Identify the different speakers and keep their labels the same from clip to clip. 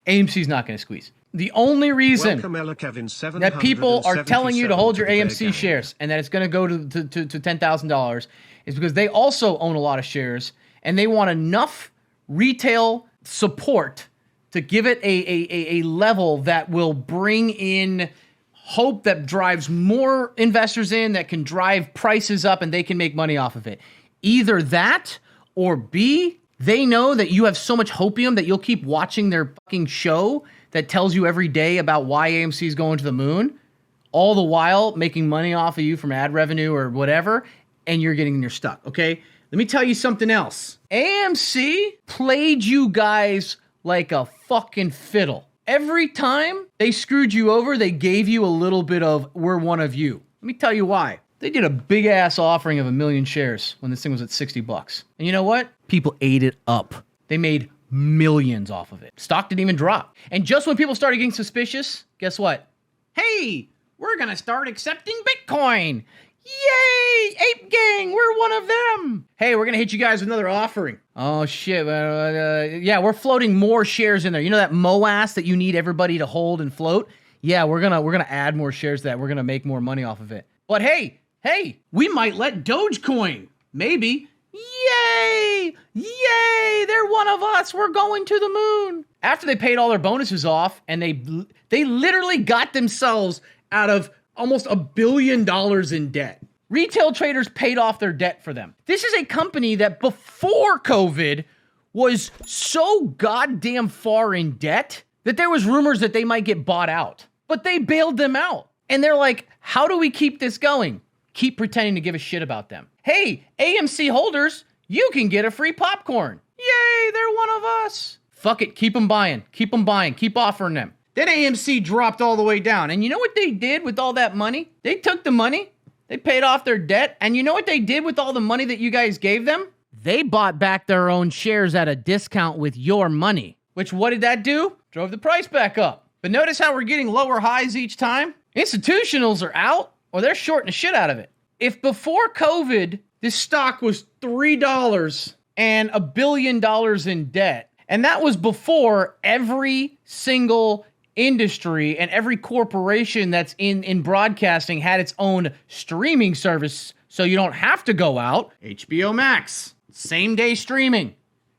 Speaker 1: AMC's not going to squeeze. The only reason that people are telling you to hold your AMC shares and that it's going to go to $10,000 is because they also own a lot of shares and they want enough retail support to give it a level that will bring in hope that drives more investors in, that can drive prices up and they can make money off of it. Either that or B, they know that you have so much hopium that you'll keep watching their fucking show that tells you every day about why AMC is going to the moon, all the while making money off of you from ad revenue or whatever, and you're stuck, okay? Let me tell you something else. AMC played you guys like a fucking fiddle. Every time they screwed you over, they gave you a little bit of, we're one of you. Let me tell you why. They did a big-ass offering of 1 million shares when this thing was at $60. And you know what? People ate it up. They made millions off of it. Stock didn't even drop. And just when people started getting suspicious, guess what? Hey, we're going to start accepting Bitcoin. Yay! Ape Gang, we're one of them. Hey, we're going to hit you guys with another offering. Oh, shit. Yeah, we're floating more shares in there. You know that MOAS that you need everybody to hold and float? Yeah, we're gonna add more shares to that. We're going to make more money off of it. But hey, we might let Dogecoin. Maybe. Yay! Yay! They're one of us. We're going to the moon. After they paid all their bonuses off, and they literally got themselves out of almost $1 billion in debt. Retail traders paid off their debt for them. This is a company that before COVID was so goddamn far in debt that there was rumors that they might get bought out. But they bailed them out. And they're like, how do we keep this going? Keep pretending to give a shit about them. Hey, AMC holders, you can get a free popcorn. Yay, they're one of us. Fuck it, keep them buying. Keep offering them. Then AMC dropped all the way down. And you know what they did with all that money? They took the money, they paid off their debt, and you know what they did with all the money that you guys gave them? They bought back their own shares at a discount with your money. Which, what did that do? Drove the price back up. But notice how we're getting lower highs each time? Institutionals are out, or they're shorting the shit out of it. If before COVID, this stock was $3 and $1 billion in debt, and that was before every single industry and every corporation that's in broadcasting had its own streaming service, so you don't have to go out. HBO Max, same day streaming.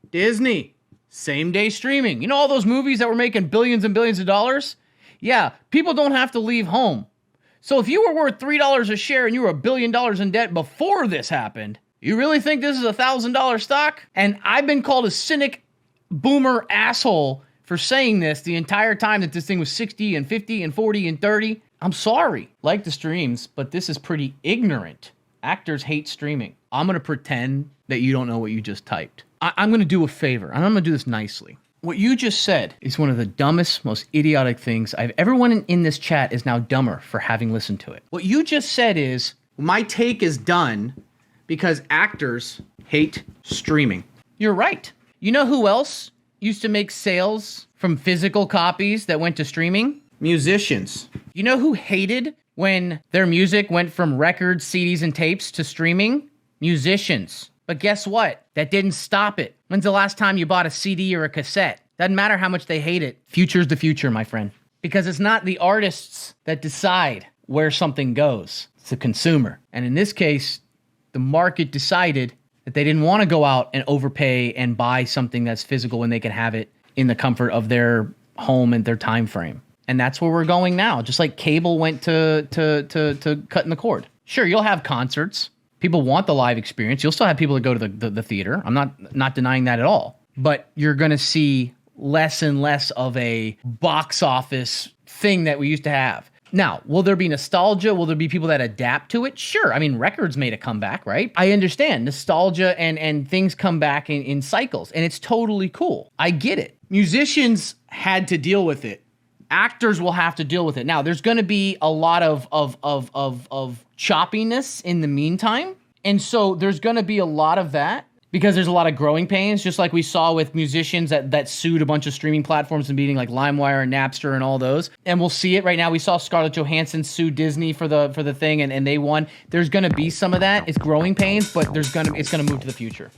Speaker 1: Disney, same day streaming. You know all those movies that were making billions and billions of dollars? Yeah, people don't have to leave home. So if you were worth $3 a share and you were $1 billion in debt before this happened, you really think this is a $1,000 stock? And I've been called a cynic, boomer asshole for saying this the entire time that this thing was 60 and 50 and 40 and 30. I'm sorry. Like the streams, but this is pretty ignorant. Actors hate streaming. I'm going to pretend that you don't know what you just typed. I'm going to do a favor, and I'm going to do this nicely. What you just said is one of the dumbest, most idiotic things everyone in this chat is now dumber for having listened to it. What you just said is, my take is done because actors hate streaming. You're right. You know who else used to make sales from physical copies that went to streaming? Musicians. You know who hated when their music went from records, CDs, and tapes to streaming? Musicians. But guess what? That didn't stop it. When's the last time you bought a CD or a cassette? Doesn't matter how much they hate it. Future's the future, my friend. Because it's not the artists that decide where something goes. It's the consumer. And in this case, the market decided that they didn't want to go out and overpay and buy something that's physical when they can have it in the comfort of their home and their time frame. And that's where we're going now. Just like cable went to cutting the cord. Sure, you'll have concerts. People want the live experience. You'll still have people that go to the theater. I'm not denying that at all. But you're going to see less and less of a box office thing that we used to have. Now, will there be nostalgia? Will there be people that adapt to it? Sure. I mean, records made a comeback, right? I understand nostalgia and things come back in cycles, and it's totally cool. I get it. Musicians had to deal with it. Actors will have to deal with it. Now, there's going to be a lot of choppiness in the meantime. And so there's going to be a lot of that because there's a lot of growing pains, just like we saw with musicians that sued a bunch of streaming platforms and beating like LimeWire and Napster and all those. And we'll see it right now. We saw Scarlett Johansson sue Disney for the thing and they won. There's going to be some of that. It's growing pains, but it's going to move to the future.